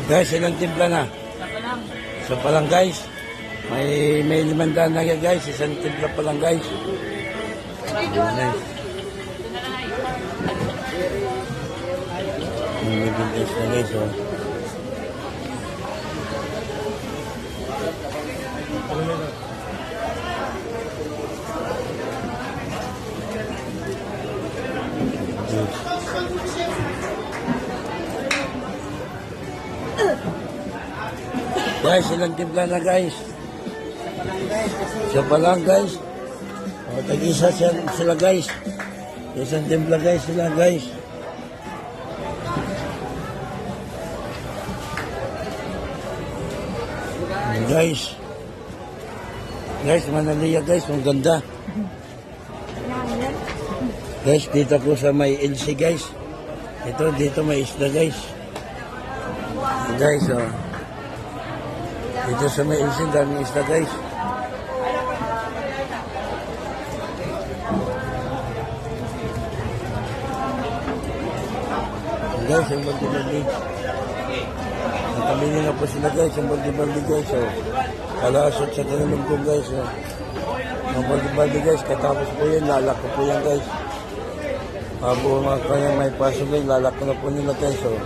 Guys, ilang timpla na? Isa pa lang guys. May 500 na yan guys. Isang timpla pa lang guys. Nice. May guys na guys oh. Guys, ilang timpla na guys? Isa pa lang guys. O, tag-isa sila guys. Isang timpla guys sila guys. Guys. Guys, Manalaya guys. Ang ganda. Guys, dito po sa may LC guys. Dito may isla guys. Guys, oh. Dito sa may LC, daming isla guys. Guys, yung baldi-baldi. Nakamili na po sila guys, yung baldi-baldi guys. Oh. Kalasot sa kanilong po guys. Oh. Yung baldi-baldi guys, katapos po yun, lalak ko po yan guys. Pabo mga kaya may paso guys, lalak ko na po nila guys. Oh.